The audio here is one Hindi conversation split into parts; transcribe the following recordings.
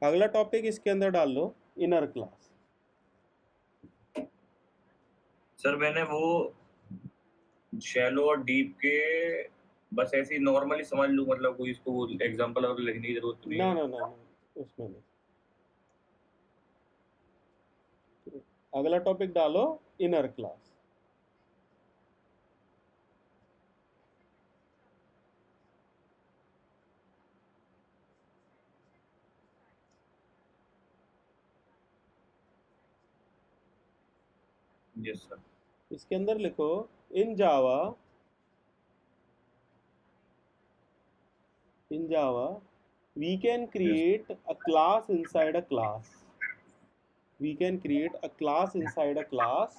अगला टॉपिक इसके अंदर डाल लो इनर क्लास। सर मैंने वो शैलो और डीप के बस ऐसे ही नॉर्मली समझ लूं, मतलब कोई इसको एग्जांपल और लिखने की जरूरत नहीं ना है। ना ना ना, उसमें नहीं। अगला टॉपिक डालो इनर क्लास। Yes sir. इसके अंदर लिखो इन जावा, we can yes create a class inside a class. We can create a class inside a class.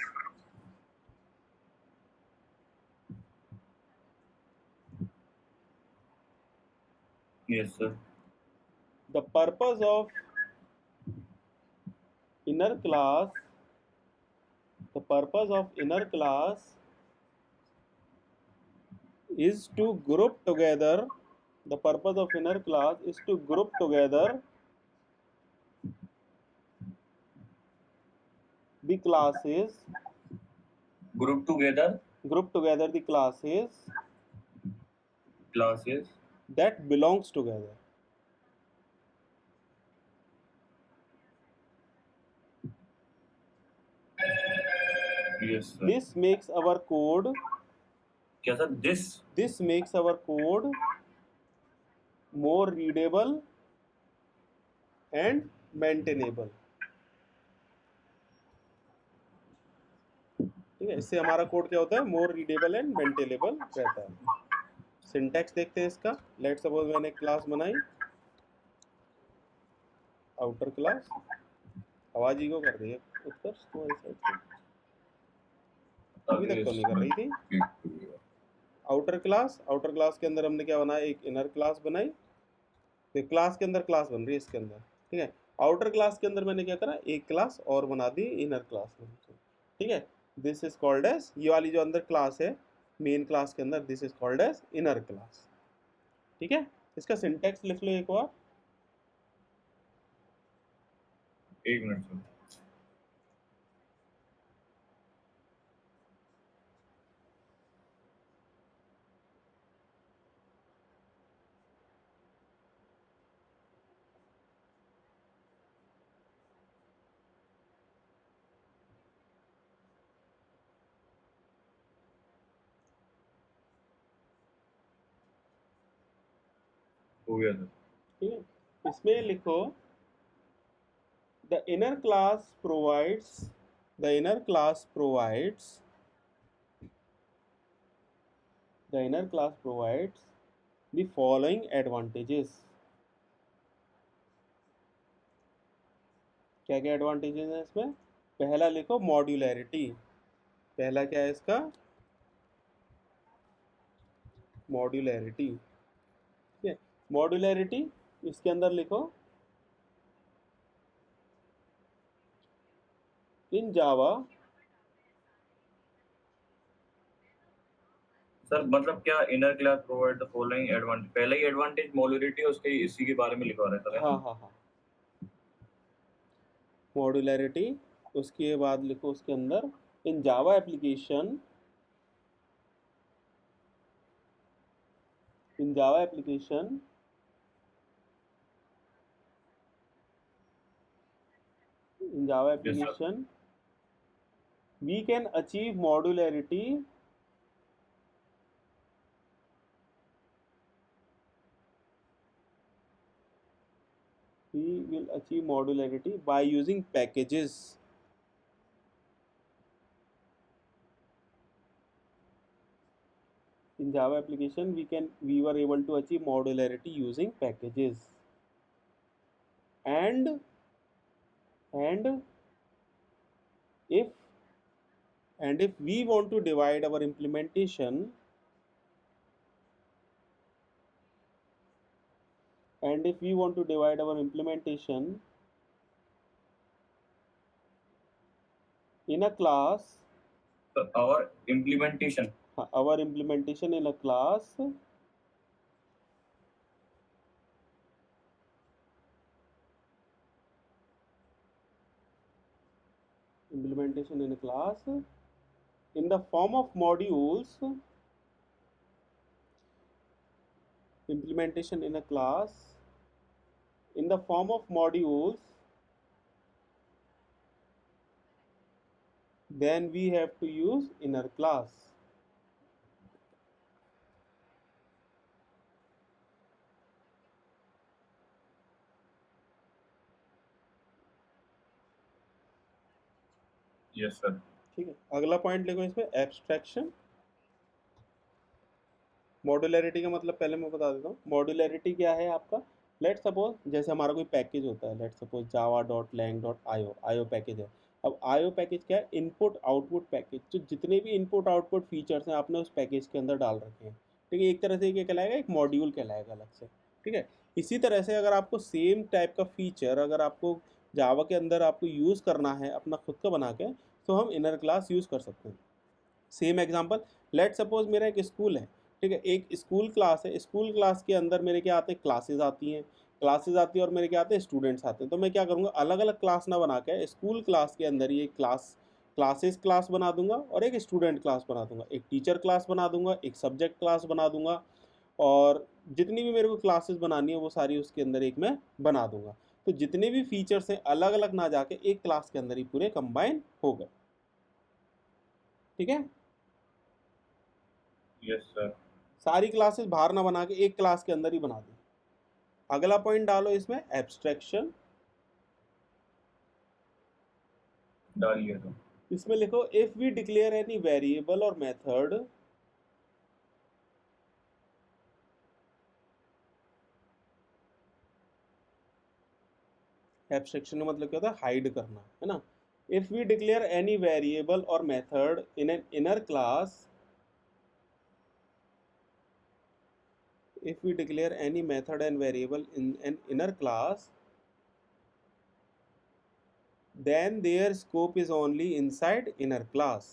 Yes sir. The purpose of inner class, the purpose of inner class is to group together. The purpose of inner class is to group together the classes, group together group together the classes classes. that belongs together. Yes sir. This makes our code, क्या sir? this makes our code more readable and maintainable. ठीक है, इससे हमारा कोड क्या होता है, मोर रीडेबल एंड मेंटेनेबल रहता है। सिंटैक्स देखते हैं इसका। लेट सपोज मैंने क्लास बनाई आउटर क्लास, आवाज ही को कर रही है उत्कर्ष तुम्हारी साइड से, अभी तक तो नहीं कर रही थी। आउटर क्लास के अंदर हमने क्या बनाया, एक इनर क्लास बनाई। तो क्लास के अंदर क्लास बन रही है इसके अंदर, ठीक है। आउटर क्लास के अंदर मैंने क्या करा, एक क्लास और बना दी इनर क्लास में, ठीक है। दिस इज कॉल्ड एज, ये वाली जो अंदर क्लास है मेन क्लास के अंदर, this is called as inner class, ठीक है। इसका सिंटैक्स लिख लो एक बार। एक मिनट सर। हो गया सर। ठीक है, इसमें लिखो the inner class provides, the inner class provides, the inner class provides the following advantages। क्या क्या एडवांटेजेस हैं इसमें? पहला लिखो मॉड्यूलैरिटी। पहला क्या है इसका, मॉड्यूलैरिटी, ठीक है। मॉड्यूलैरिटी इसके अंदर लिखो इन जावा, सर मतलब क्या inner class provide the following advantage, पहला ही एडवांटेज मॉड्यूलरिटी है, उसके इसी के बारे में लिखा रहा है सर, है हाँ ना? हाँ हाँ, मॉड्यूलैरिटी। उसके बाद लिखो उसके अंदर in Java application, in java application, in java yes sir. application we can achieve modularity, we will achieve modularity by using packages। In java application we were able to achieve modularity using packages, and and if if we want to divide our implementation, and if we want to divide our implementation in a class, और implementation our implementation in a class implementation in a class in the form of modules, implementation in a class in the form of modules, then we have to use inner class. Yes sir. ठीक है, अगला पॉइंट लिखो इसमें एब्स्ट्रैक्शन। मॉड्यूलरिटी का मतलब पहले मैं बता देता हूँ। मॉड्यूलरिटी क्या है आपका, लेट सपोज जैसे हमारा कोई पैकेज होता है, let suppose java.lang.io, IO package है। अब आईओ पैकेज क्या है, इनपुट आउटपुट पैकेज, जो जितने भी इनपुट आउटपुट फीचर्स हैं आपने उस पैकेज के अंदर डाल रखे हैं। ठीक है, एक तरह से ये कहलाएगा, एक मॉड्यूल कहलाएगा अलग से। ठीक है, इसी तरह से अगर आपको सेम टाइप का फीचर अगर आपको जावा के अंदर आपको यूज़ करना है अपना खुद का बना के, तो हम इनर क्लास यूज़ कर सकते हैं। सेम एग्जांपल, लेट सपोज मेरा एक स्कूल है। ठीक है, एक स्कूल क्लास है, स्कूल क्लास के अंदर मेरे क्या आते हैं, क्लासेस आती हैं, क्लासेस आती है और मेरे क्या आते हैं, स्टूडेंट्स आते हैं। तो मैं क्या करूँगा, अलग अलग क्लास ना बना के स्कूल क्लास के अंदर ही एक क्लासेस क्लास बना दूंगा और एक स्टूडेंट क्लास बना दूंगा, एक टीचर क्लास बना दूंगा, एक सब्जेक्ट क्लास बना दूंगा, और जितनी भी मेरे को क्लासेस बनानी है वो सारी उसके अंदर एक मैं बना दूंगा। तो जितने भी फीचर्स हैं अलग अलग ना जाके एक क्लास के अंदर ही पूरे कंबाइन हो गए। ठीक है, यस सर। सारी क्लासेस बाहर ना बना के एक क्लास के अंदर ही बना दी। अगला पॉइंट डालो इसमें एब्स्ट्रैक्शन। डालिए तो। इसमें लिखो if we declare any variable और मेथड, एब्स्ट्रैक्शन का मतलब क्या होता है, हाइड करना, है ना। If we declare any variable और method in an inner class, if we declare any method and variable in an inner class, then their scope is only inside inner class.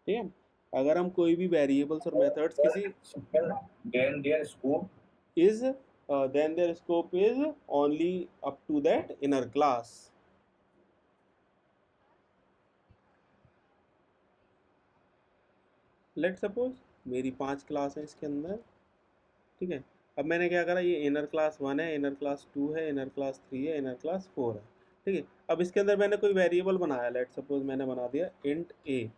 ठीक है, अगर हम कोई भी वेरिएबल्स और मेथड्स किसी then their scope is then their scope is only up to that inner class. Let suppose मेरी 5 क्लास है इसके अंदर। ठीक है, अब मैंने क्या करा, ये इनर क्लास 1 है, इनर क्लास 2 है, इनर क्लास 3 है, इनर क्लास 4 है। ठीक है, अब इसके अंदर मैंने कोई वेरिएबल बनाया, लेट सपोज मैंने बना दिया इंट ए।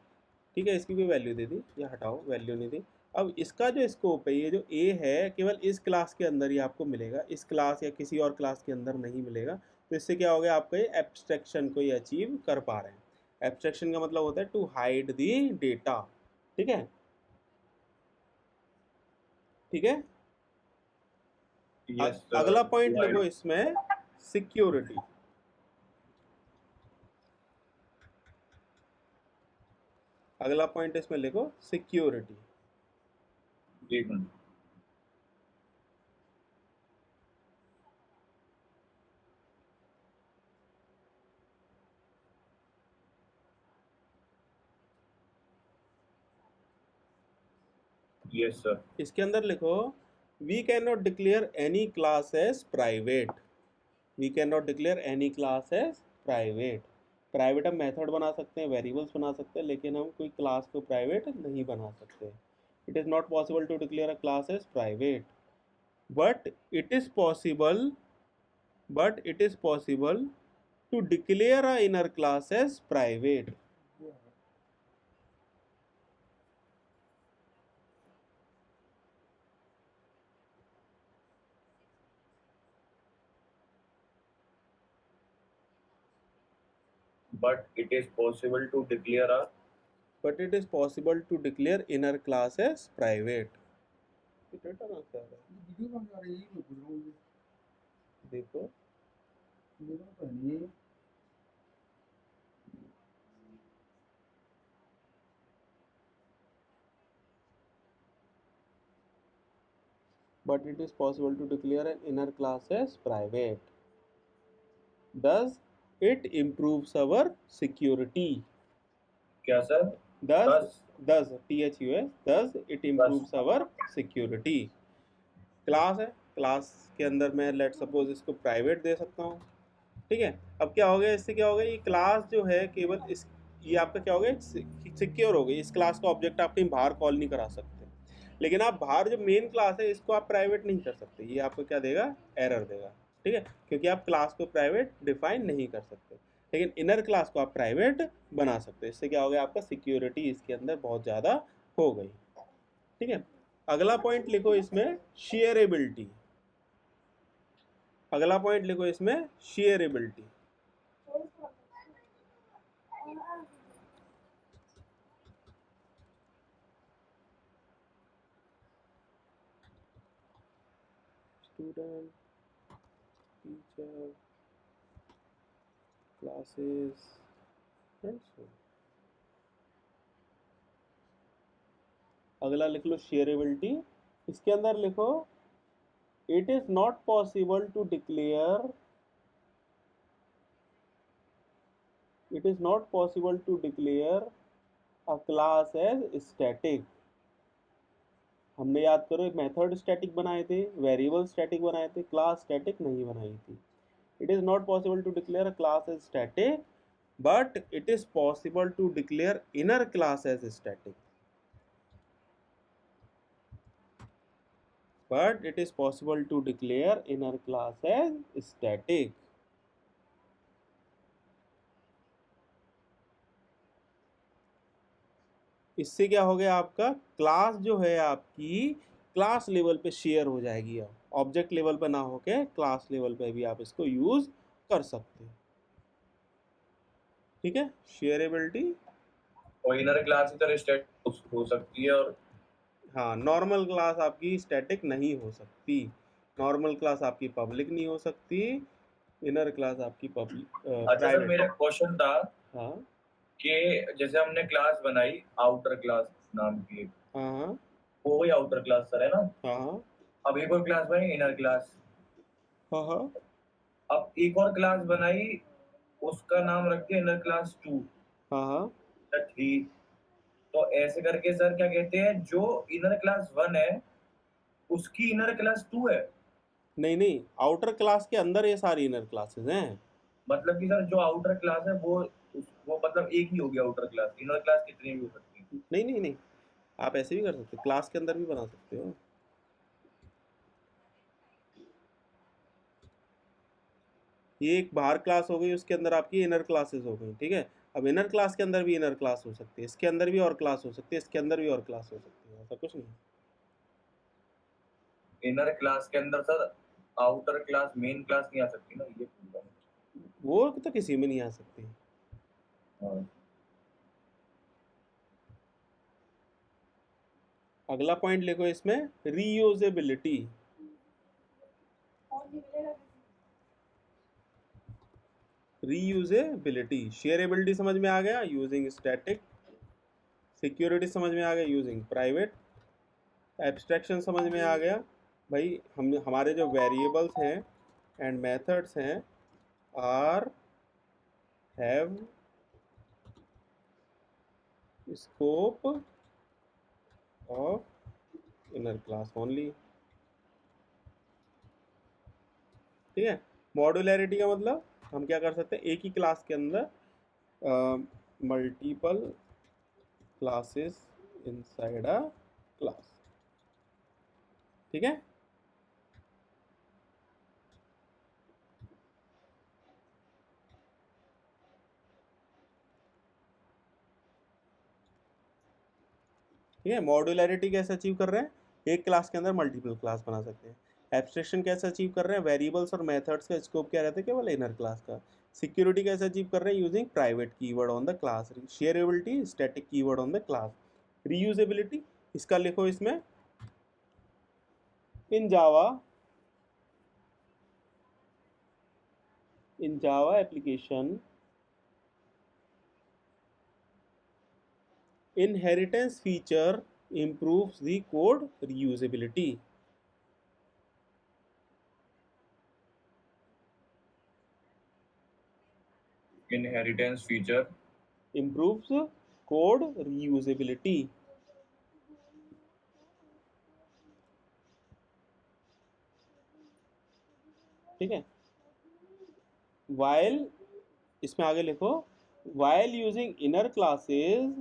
ठीक है, इसकी कोई वैल्यू दे दी, या हटाओ वैल्यू नहीं दी। अब इसका जो स्कोप है, ये जो ए है, केवल इस क्लास के अंदर ही आपको मिलेगा, इस क्लास या किसी और क्लास के अंदर नहीं मिलेगा। तो इससे क्या हो गया, आपका ये एब्स्ट्रैक्शन को ये अचीव कर पा रहे हैं। एब्स्ट्रैक्शन का मतलब होता है टू हाइड दी डेटा। ठीक है, ठीक है। यस अगला पॉइंट लिखो इसमें सिक्योरिटी। अगला पॉइंट इसमें लिखो सिक्योरिटी। एक मिनट। Yes sir. इसके अंदर लिखो we can not declare any class as private. We can not declare any class as private. Private हम मेथड बना सकते हैं, वेरिएबल्स बना सकते हैं, लेकिन हम कोई क्लास को प्राइवेट नहीं बना सकते। It is not possible to declare a class as private, but it is possible to declare a inner class as private. But it is possible to declare a But it is possible to declare inner class as private. देखो but it is possible to declare an inner class as private. Thus, it improves our security. क्या sir? Thus, thus it improves our security. Class है, क्लास के अंदर मैं लेट सपोज इसको प्राइवेट दे सकता हूँ, ठीक है। अब क्या हो गया, इससे क्या हो गया, ये क्लास जो है केवल इस, ये आपका क्या हो गया, सिक्योर हो गई। इस क्लास का ऑब्जेक्ट आप कहीं बाहर कॉल नहीं करा सकते, लेकिन आप बाहर जो मेन क्लास है इसको आप प्राइवेट नहीं कर सकते, ये आपको क्या देगा, एरर देगा, ठीक है, क्योंकि आप क्लास को प्राइवेट डिफाइन नहीं कर सकते। लेकिन इनर क्लास को आप प्राइवेट बना सकते हो। इससे क्या हो गया, आपका सिक्योरिटी इसके अंदर बहुत ज़्यादा हो गई, ठीक है। अगला पॉइंट लिखो इसमें, शेयरेबिलिटी। अगला पॉइंट लिखो इसमें, shareability. Student, teacher, classes and so. अगला लिख लो शेयरेबिलिटी। इसके अंदर लिखो, it is not possible to declare, it is not possible to declare a class as static. हमने याद करो एक मेथड स्टैटिक बनाए थे, वेरिएबल स्टैटिक बनाए थे, क्लास स्टैटिक नहीं बनाई थी। It is not possible to declare a class as static, but it is possible to declare inner class as static. But it is possible to declare inner class as static. इससे क्या हो गया, आपका क्लास जो है आपकी क्लास लेवल पे शेयर हो जाएगी, ऑब्जेक्ट लेवल पे ना होके क्लास लेवल पे भी आप इसको यूज कर सकते हैं, ठीक है। शेयरेबिलिटी, और इनर क्लास की तरह स्टेट हो सकती है, और हाँ, नॉर्मल क्लास आपकी स्टैटिक नहीं हो सकती, नॉर्मल क्लास आपकी पब्लिक नहीं हो सकती, इनर क्लास आपकी पब्लिक अच्छा सर, मेरा क्वेश्चन था हाँ कि जैसे हमने क्लास बनाई आउटर क्लास नाम की, हाँ वो वही आउटर क्लास सर है ना। हाँ अब एक और क्लास बनाई इनर क्लास, हाँ हाँ अब एक और क्लास बनाई, उसका नाम रख दिया इनर क्लास 2 हाँ हाँ। या 3। तो ऐसे करके सर क्या कहते हैं, जो इनर क्लास 1 है उसकी इनर क्लास 2 है। नहीं नहीं, आउटर क्लास के अंदर ये सारी इनर क्लासेस हैं। मतलब कि सर जो आउटर क्लास है वो मतलब एक ही हो गया आउटर क्लास, इनर क्लास कितनी भी हो सकती है। नहीं नहीं नहीं, आप ऐसे भी कर सकते हो, क्लास के अंदर भी बना सकते हो। ये एक बाहर क्लास हो गई, उसके अंदर आपकी इनर क्लासेस हो गई, ठीक है। अब इनर क्लास के अंदर भी इनर क्लास हो सकती है, इसके अंदर भी और क्लास हो सकती है, इसके अंदर भी और क्लास हो सकती है, ऐसा कुछ नहीं। इनर क्लास के अंदर sir outer class main class नहीं आ सकती ना, ये पूछ रहा हूँ। वो तो किसी में नहीं आ सकती। हाँ। अगला पॉइंट लिखो इसमें, रीयूजेबिलिटी। रीयूजेबिलिटी, शेयरेबिलिटी समझ में आ गया, यूजिंग स्टैटिक। सिक्योरिटी समझ में आ गया, यूजिंग प्राइवेट। एब्स्ट्रैक्शन समझ में आ गया, भाई हम हमारे जो वेरिएबल्स हैं एंड मेथड्स हैं are have scope of inner class only, ठीक है। मॉड्यूलैरिटी का मतलब हम क्या कर सकते हैं, एक ही क्लास के अंदर multiple classes inside a class, ठीक है। ठीक है, मॉड्यूलैरिटी कैसे अचीव कर रहे हैं, एक क्लास के अंदर मल्टीपल क्लास बना सकते हैं। एब्स्ट्रैक्शन कैसे अचीव कर रहे हैं, वेरिएबल्स और मेथड्स का स्कोप क्या रहता है, केवल इनर क्लास का। सिक्योरिटी कैसे अचीव कर रहे हैं, using private keyword on the class. Shareability, static keyword on the class. Reusability, इसका लिखो इसमें, in Java, in Java application, inheritance feature improves the code reusability. Inheritance feature Improves code reusability. ठीक है। while, इसमें आगे लिखो while using inner classes,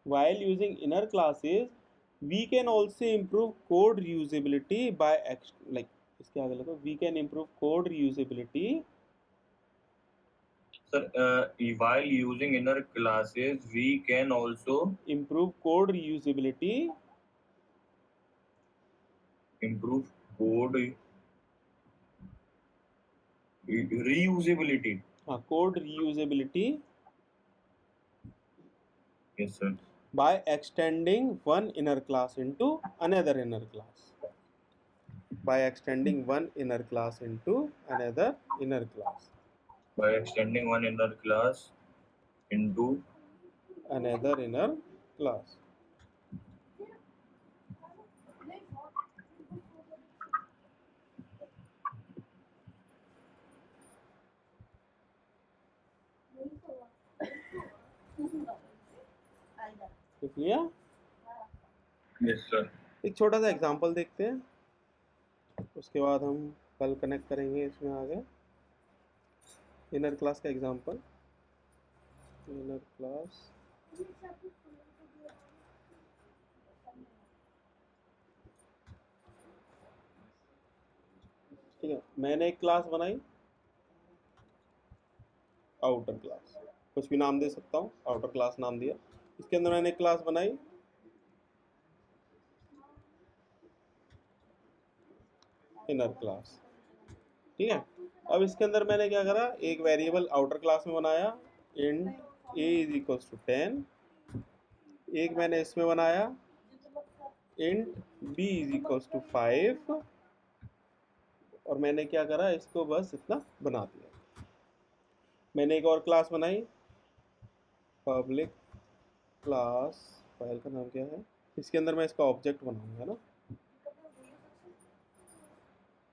while using inner classes we can also improve code reusability by like इसके आगे लिखो we can improve code reusability Sir, while using inner classes, we can also improve code reusability improve code reusability. हाँ code reusability Yes, sir. by extending one inner class into another inner class, by extending one inner class into another inner class, By extending one inner class into another inner class. लिख लिया? yes, sir. एक छोटा सा एग्जांपल देखते हैं, उसके बाद हम कल कनेक्ट करेंगे इसमें आगे। इनर क्लास का एग्जांपल, इनर क्लास ठीक है। मैंने एक क्लास बनाई आउटर क्लास, कुछ भी नाम दे सकता हूँ, आउटर क्लास नाम दिया। इसके अंदर मैंने एक क्लास बनाई इनर क्लास, ठीक है। अब इसके अंदर मैंने क्या करा, एक वेरिएबल आउटर क्लास में बनाया int A is equals to 10, एक मैंने इसमें बनाया int B is equals to 5, और मैंने क्या करा, इसको बस इतना बना दिया। मैंने एक और क्लास बनाई पब्लिक क्लास, फाइल का नाम क्या है, इसके अंदर मैं इसका ऑब्जेक्ट बनाऊंगा ना,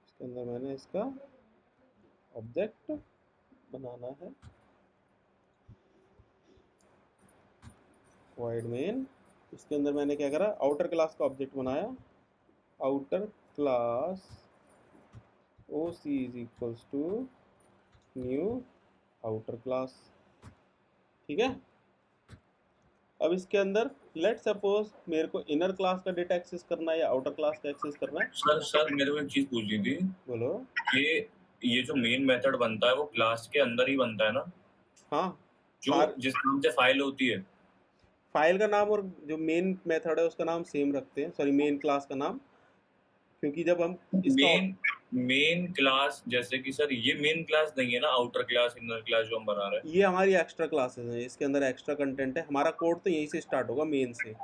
इसके अंदर मैंने इसका ऑब्जेक्ट बनाना है, void main। इसके अंदर मैंने क्या करा, आउटर क्लास का ऑब्जेक्ट बनाया, outer class OC is equals to new outer class, ठीक है। अब इसके अंदर लेट सपोज मेरे को इनर क्लास का डेटा एक्सेस करना है या आउटर क्लास का एक्सेस करना है। सर मेरे को एक चीज पूछनी थी, बोलो। ये जो मेन मेथड बनता है वो क्लास के अंदर ही बनता है ना? हाँ, जो जिस नाम से फाइल होती है, फाइल का नाम और जो मेन मेथड है उसका नाम सेम रखते हैं, सॉरी मेन क्लास का नाम, क्योंकि जब हम इसका मेन क्लास, जैसे कि सर ये मेन क्लास नहीं है ना, आउटर क्लास इनर क्लास जो हम बना रहे हैं, ये हमारी एक्स्ट्रा क्लासेस हैं, इसके अंदर एक्स्ट्रा कंटेंट है। हमारा कोड तो यहीं से स्टार्ट होगा, मेन से,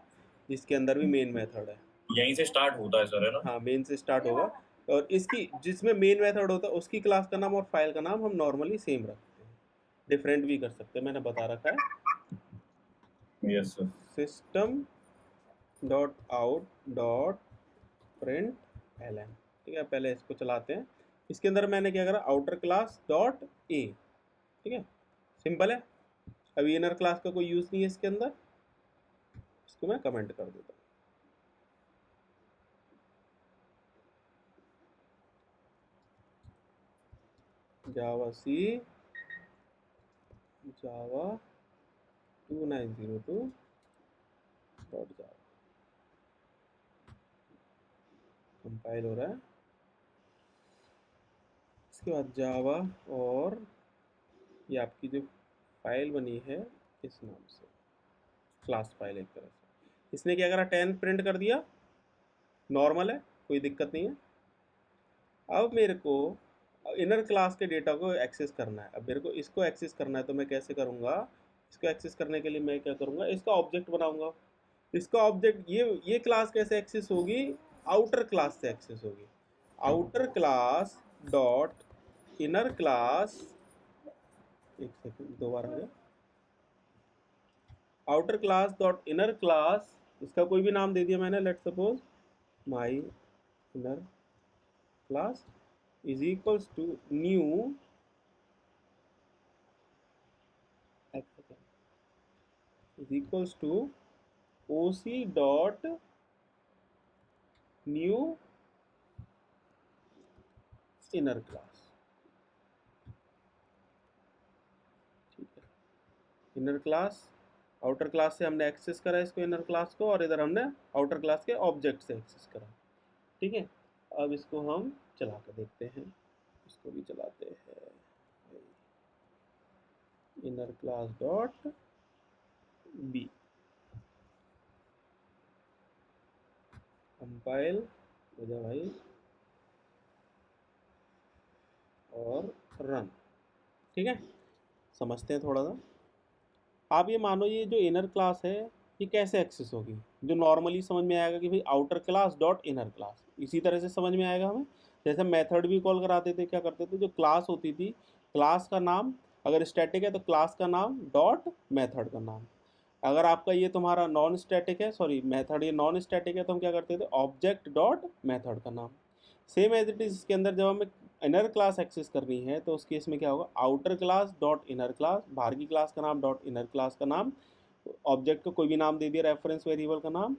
जिसके अंदर भी मेन मेथड है। यहीं से स्टार्ट होता है सर, है ना? हाँ, मेन से स्टार्ट होगा, और इसकी जिसमें मेन मेथड होता है उसकी क्लास का नाम और फाइल का नाम हम नॉर्मली सेम रखते हैं, डिफरेंट भी कर सकते हैं, मैंने बता रखा है। Yes sir. System dot out dot print ln, ठीक है। पहले इसको चलाते हैं। इसके अंदर मैंने क्या करा, आउटर क्लास डॉट ए, ठीक है, सिंपल है। अभी इनर क्लास का कोई यूज़ नहीं है इसके अंदर, इसको मैं कमेंट कर देता हूँ। जावा सी जावा 2902 डॉट जावा, कंपाइल हो रहा है। इसके बाद जावा, और ये आपकी जो फाइल बनी है इस नाम से, क्लास फाइल एक तरह से, इसने क्या करा, 10 प्रिंट कर दिया, नॉर्मल है, कोई दिक्कत नहीं है। अब मेरे को इनर क्लास के डेटा को एक्सेस करना है। अब मेरे को इसको एक्सेस करना है, तो मैं कैसे करूँगा, इसको एक्सेस करने के लिए मैं क्या करूँगा, इसका ऑब्जेक्ट बनाऊँगा। इसका ऑब्जेक्ट, ये क्लास कैसे एक्सेस होगी, आउटर क्लास से एक्सेस होगी। Outer class dot inner class, एक सेकंड दोबारा है, outer class dot inner class, इसका कोई भी नाम दे दिया मैंने, let suppose my inner class is equals to new is equals to OC dot new inner class, ठीक है। इनर क्लास, आउटर क्लास से हमने एक्सेस करा इसको इनर क्लास को, और इधर हमने आउटर क्लास के ऑब्जेक्ट से एक्सेस करा, ठीक है। अब इसको हम चला कर देखते हैं, इसको भी चलाते हैं, inner class dot B, compile हो जाए भाई और रन, ठीक है। समझते हैं थोड़ा सा। आप ये मानो ये जो इनर क्लास है ये कैसे एक्सेस होगी, जो नॉर्मली समझ में आएगा कि भाई outer class dot inner class, इसी तरह से समझ में आएगा हमें। जैसे मेथड भी कॉल कराते थे, क्या करते थे, जो क्लास होती थी, क्लास का नाम अगर स्टैटिक है तो क्लास का नाम डॉट मेथड का नाम, अगर आपका ये तुम्हारा नॉन स्टैटिक है, सॉरी मेथड ये नॉन स्टैटिक है, तो हम क्या करते थे, ऑब्जेक्ट डॉट मेथड का नाम। सेम एज इट इज इसके अंदर जब हमें इनर क्लास एक्सेस करनी है तो उस केस में क्या होगा, outer class dot inner class, बाहर की क्लास का नाम डॉट इनर क्लास का नाम, ऑब्जेक्ट को कोई भी नाम दे दिया, रेफरेंस वेरिएबल का नाम,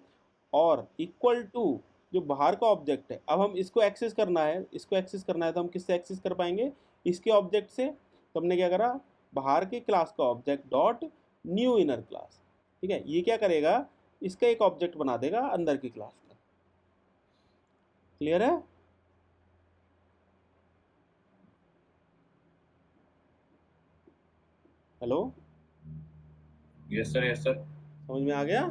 और इक्वल टू जो बाहर का ऑब्जेक्ट है। अब हम इसको एक्सेस करना है, इसको एक्सेस करना है तो हम किससे एक्सेस कर पाएंगे, इसके ऑब्जेक्ट से। तो हमने क्या करा, बाहर की क्लास का object dot new inner class, ठीक है। ये क्या करेगा, इसका एक ऑब्जेक्ट बना देगा अंदर की क्लास का। क्लियर है? Hello, yes sir, yes sir, समझ में आ गया?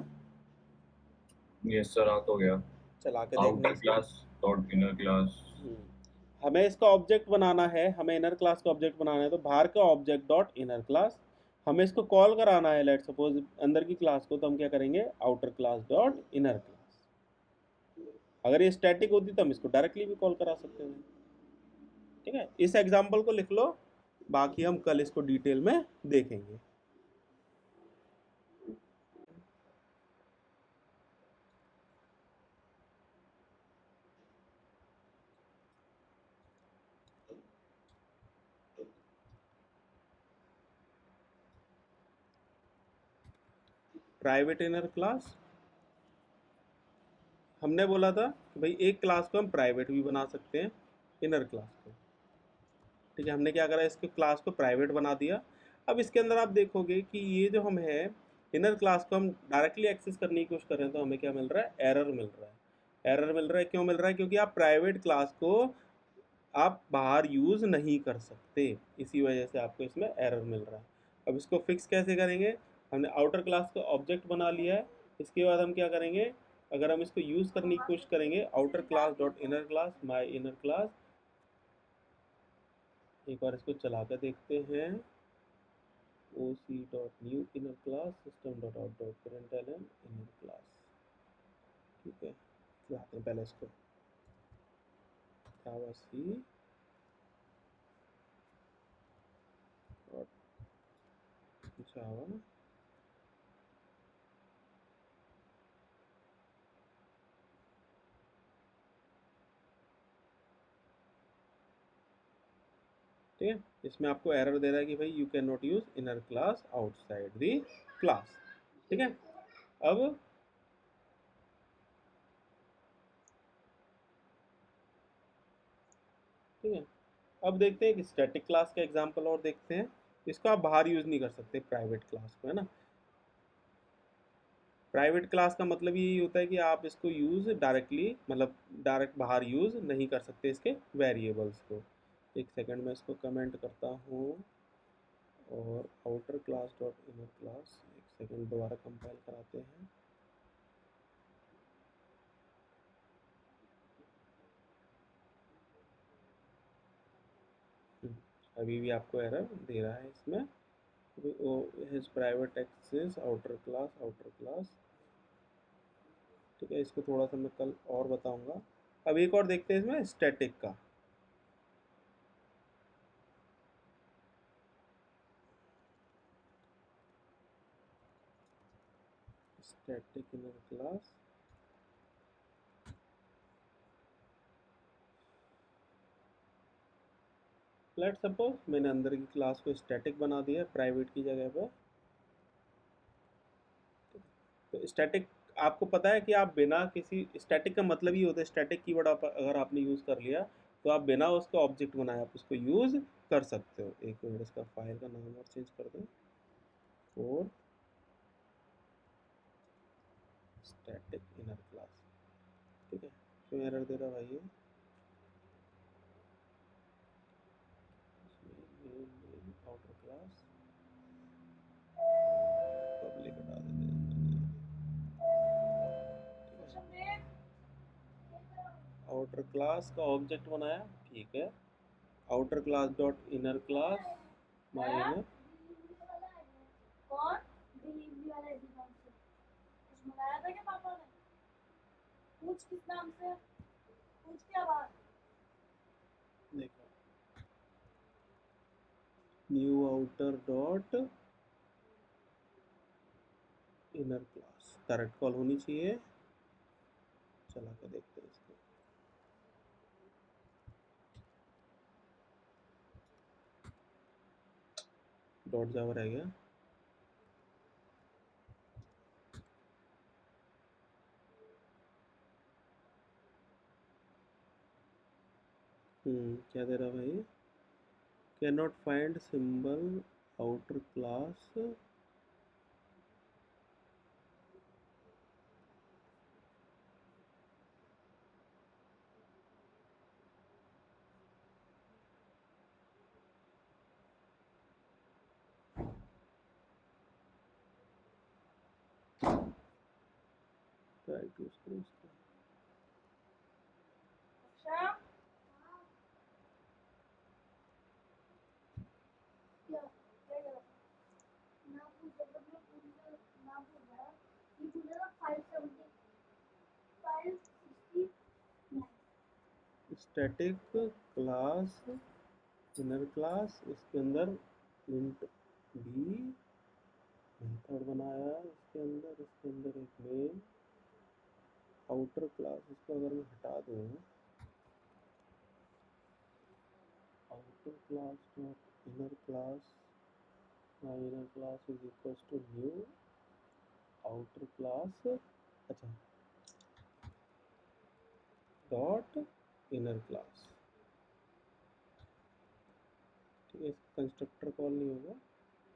यस सर, आ तो गया। चला के देखना आउटर इसको। Class dot inner class. हमें इसका ऑब्जेक्ट बनाना है, हमें इनर क्लास का ऑब्जेक्ट बनाना है, तो बाहर का ऑब्जेक्ट डॉट इनर क्लास, हमें इसको कॉल कराना है लेट सपोज अंदर की क्लास को, तो हम क्या करेंगे, outer class dot inner class. अगर ये स्टैटिक होती तो हम इसको डायरेक्टली भी कॉल करा सकते हैं, ठीक है। इस एग्जाम्पल को लिख लो, बाकी हम कल इसको डिटेल में देखेंगे। प्राइवेट इनर क्लास, हमने बोला था कि भाई एक क्लास को हम प्राइवेट भी बना सकते हैं, इनर क्लास को, ठीक है। हमने क्या करा, इसके क्लास को प्राइवेट बना दिया। अब इसके अंदर आप देखोगे कि ये जो हम है इनर क्लास को हम डायरेक्टली एक्सेस करने की कोशिश कर रहे हैं, तो हमें क्या मिल रहा है, एरर मिल रहा है। एरर मिल रहा है, क्यों मिल रहा है, क्योंकि आप प्राइवेट क्लास को आप बाहर यूज़ नहीं कर सकते, इसी वजह से आपको इसमें एरर मिल रहा है। अब इसको फिक्स कैसे करेंगे, हमने आउटर क्लास का ऑब्जेक्ट बना लिया है। इसके बाद हम क्या करेंगे, अगर हम इसको यूज़ करने की कोशिश करेंगे, outer class dot inner class my inner class, एक बार इसको चला कर देखते हैं, O C dot new inner class system dot out dot parental inner class, ठीक है। चलाते हैं पहले इसको, जावा सी डॉट जावा, ठीक है। इसमें आपको एरर दे रहा है कि भाई you can not use inner class outside the class, ठीक है। अब ठीक है, अब देखते हैं कि स्टैटिक क्लास का एग्जांपल और देखते हैं। इसको आप बाहर यूज नहीं कर सकते प्राइवेट क्लास को, है ना। प्राइवेट क्लास का मतलब यही होता है कि आप इसको यूज डायरेक्टली, मतलब डायरेक्ट बाहर यूज नहीं कर सकते इसके वेरिएबल्स को। एक सेकंड में इसको कमेंट करता हूँ, और outer class dot inner class, एक सेकंड दोबारा कंपाइल कराते हैं। अभी भी आपको एरर दे रहा है इसमें, his private access outer class, ठीक है। इसको थोड़ा सा मैं कल और बताऊंगा। अब एक और देखते हैं इसमें स्टैटिक का, static inner class, let suppose मैंने अंदर की क्लास को स्टैटिक बना दिया प्राइवेट की जगह पर। तो स्टैटिक, आपको पता है कि आप बिना किसी, स्टैटिक का मतलब ही होता है, स्टैटिक कीवर्ड आप अगर आपने यूज़ कर लिया तो आप बिना उसके ऑब्जेक्ट बनाए आप उसको यूज कर सकते हो। एक मिनट, इसका फाइल का नाम और चेंज कर दें, और स्टैटिक इनर क्लास। ठीक है, क्यों एरर दे रहा भाई ये? आउटर क्लास पब्लिक हटा देते हैं। आउटर क्लास का ऑब्जेक्ट बनाया, ठीक है, outer class dot inner class my inner. कौन डिलीवरी वाला आईडी कौन से कुछ मंगाया था क्या पापा ने? पूछ किस नाम से, पूछ क्या बात। देखो, new outer dot inner class correct call होनी चाहिए। चला के देखते हैं इसको। डॉट जावा रह गया। क्या दे रहा भाई? Can not find symbol outer class. Try to इसको अच्छा क्या क्या करा ना पूछ जब मैं पूछ ना पूछ रहा ये पूछ रहा 570 569 स्टैटिक क्लास इनर क्लास, इसके अंदर इंट बी मेथड बनाया, इसके अंदर एक मेन आउटर क्लास। इसको अगर मैं हटा दूँ, outer class dot inner class inner class is equals to new outer class, अच्छा, डॉट इनर क्लास। ठीक है, इसका कंस्ट्रक्टर कॉल नहीं होगा,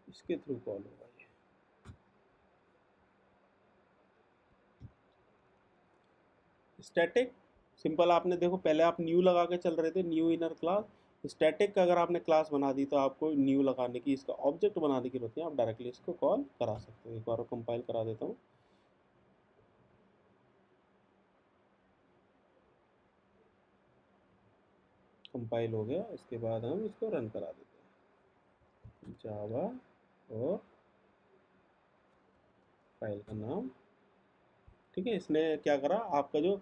इसके थ्रू कॉल होगा ये। स्टैटिक सिंपल, आपने देखो पहले आप न्यू लगा के चल रहे थे, न्यू इनर क्लास। स्टैटिक का अगर आपने क्लास बना दी तो आपको न्यू लगाने की, इसका ऑब्जेक्ट बनाने की जरूरत नहीं, आप डायरेक्टली इसको कॉल करा सकते हो। एक बार कंपाइल करा देता हूँ। कंपाइल हो गया, इसके बाद हम इसको रन करा देते हैं। जावा और फाइल का नाम, ठीक है। इसने क्या करा, आपका जो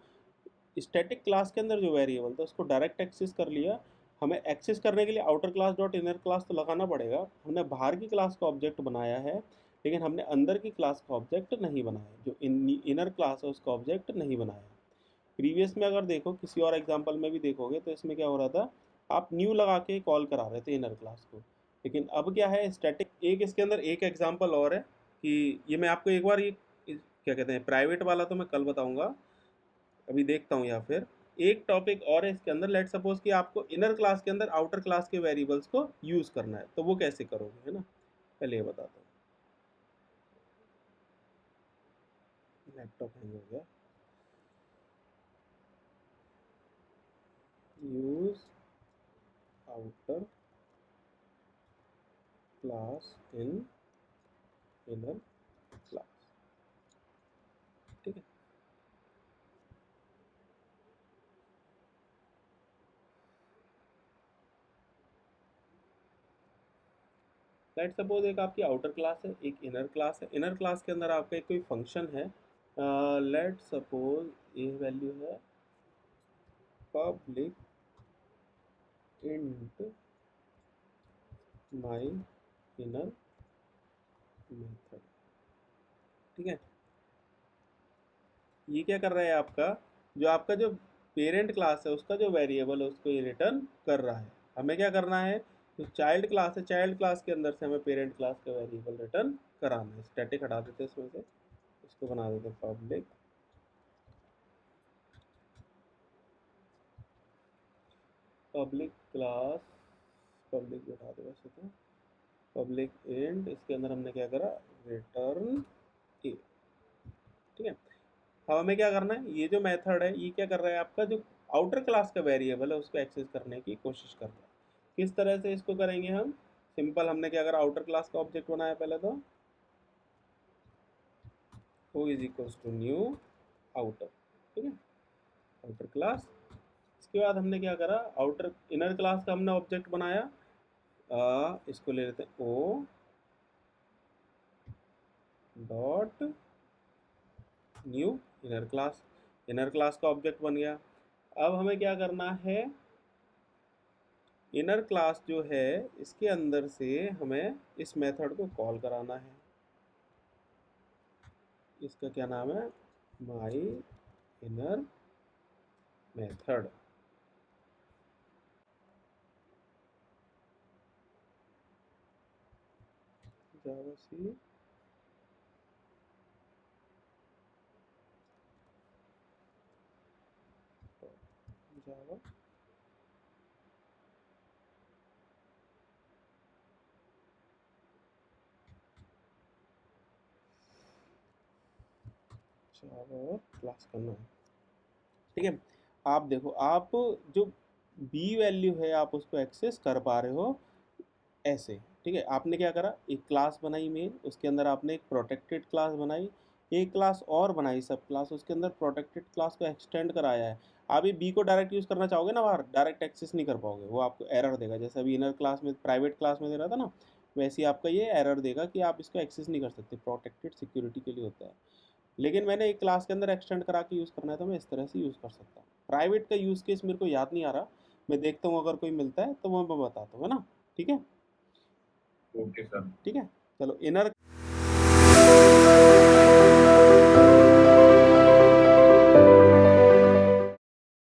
स्टैटिक क्लास के अंदर जो वेरिएबल था उसको डायरेक्ट एक्सेस कर लिया। हमें एक्सेस करने के लिए outer class dot inner class तो लगाना पड़ेगा। हमने बाहर की क्लास का ऑब्जेक्ट बनाया है, लेकिन हमने अंदर की क्लास का ऑब्जेक्ट नहीं बनाया, जो इनर क्लास है उसका ऑब्जेक्ट नहीं बनाया। प्रीवियस में अगर देखो, किसी और एग्जाम्पल में भी देखोगे तो इसमें क्या हो रहा था, आप न्यू लगा के कॉल करा रहे थे इनर क्लास को। लेकिन अब क्या है, स्टैटिक, एक इसके अंदर एक एग्जाम्पल और है कि ये मैं आपको एक बार ये क्या कहते हैं, प्राइवेट वाला तो मैं कल बताऊंगा, अभी देखता हूँ। या फिर एक टॉपिक और है इसके अंदर, लेट सपोज कि आपको इनर क्लास के अंदर आउटर क्लास के वेरिएबल्स को यूज करना है, तो वो कैसे करोगे, है ना। पहले ये बताता हूँ। लैपटॉप हैंग हो गया। Use outer class in inner class, ठीक है। लेट सपोज एक आपकी आउटर क्लास है, एक इनर क्लास है। इनर क्लास के अंदर आपका एक कोई फंक्शन है, लेट सपोज ये वैल्यू है पब्लिक इंट माई इनर मेथड, ठीक है। ये क्या कर रहा है, आपका जो पेरेंट क्लास है उसका जो वेरिएबल है उसको ये रिटर्न कर रहा है। हमें क्या करना है, जो चाइल्ड क्लास है, चाइल्ड क्लास के अंदर से हमें पेरेंट क्लास का वेरिएबल रिटर्न कराना है। स्टैटिक हटा देते हैं इसमें से, इसको बना देते हैं पब्लिक पब्लिक क्लास, पब्लिक बैठा दो वैसे तो, पब्लिक एंड इसके अंदर हमने क्या करा, रिटर्न ए। ठीक है, अब हमें क्या करना है, ये जो मेथड है ये क्या कर रहा है, आपका जो आउटर क्लास का वेरिएबल है उसको एक्सेस करने की कोशिश कर रहा है। किस तरह से इसको करेंगे हम, सिंपल, हमने क्या करा, आउटर क्लास का ऑब्जेक्ट बनाया पहले तो, O is equals to new outer. ठीक है, आउटर क्लास। इसके बाद हमने क्या करा, आउटर इनर क्लास का हमने ऑब्जेक्ट बनाया, इसको ले लेते हैं O dot new inner class. Inner class का ऑब्जेक्ट बन गया। अब हमें क्या करना है, इनर क्लास जो है इसके अंदर से हमें इस मेथड को कॉल कराना है। इसका क्या नाम है, my inner method. Java C Java Java class करना है। ठीक है, आप देखो, आप जो बी वैल्यू है आप उसको एक्सेस कर पा रहे हो ऐसे। ठीक है, आपने क्या करा, एक क्लास बनाई मेन, उसके अंदर आपने एक प्रोटेक्टेड क्लास बनाई, एक क्लास और बनाई सब क्लास, उसके अंदर प्रोटेक्टेड क्लास को एक्सटेंड कराया है। आप ये बी को डायरेक्ट यूज़ करना चाहोगे ना, बाहर डायरेक्ट एक्सेस नहीं कर पाओगे, वो आपको एरर देगा। जैसे अभी इनर क्लास में, प्राइवेट क्लास में दे रहा था ना, वैसे ही आपका ये एरर देगा कि आप इसको एक्सेस नहीं कर सकते, प्रोटेक्टेड सिक्योरिटी के लिए होता है। लेकिन मैंने एक क्लास के अंदर एक्सटेंड करा के यूज़ करना है तो मैं इस तरह से यूज़ कर सकता हूँ। प्राइवेट का यूज़ केस मेरे को याद नहीं आ रहा, मैं देखता हूँ अगर कोई मिलता है तो वो मैं बताता हूँ, है ना। ठीक है, ओके सर। ठीक है, चलो इनर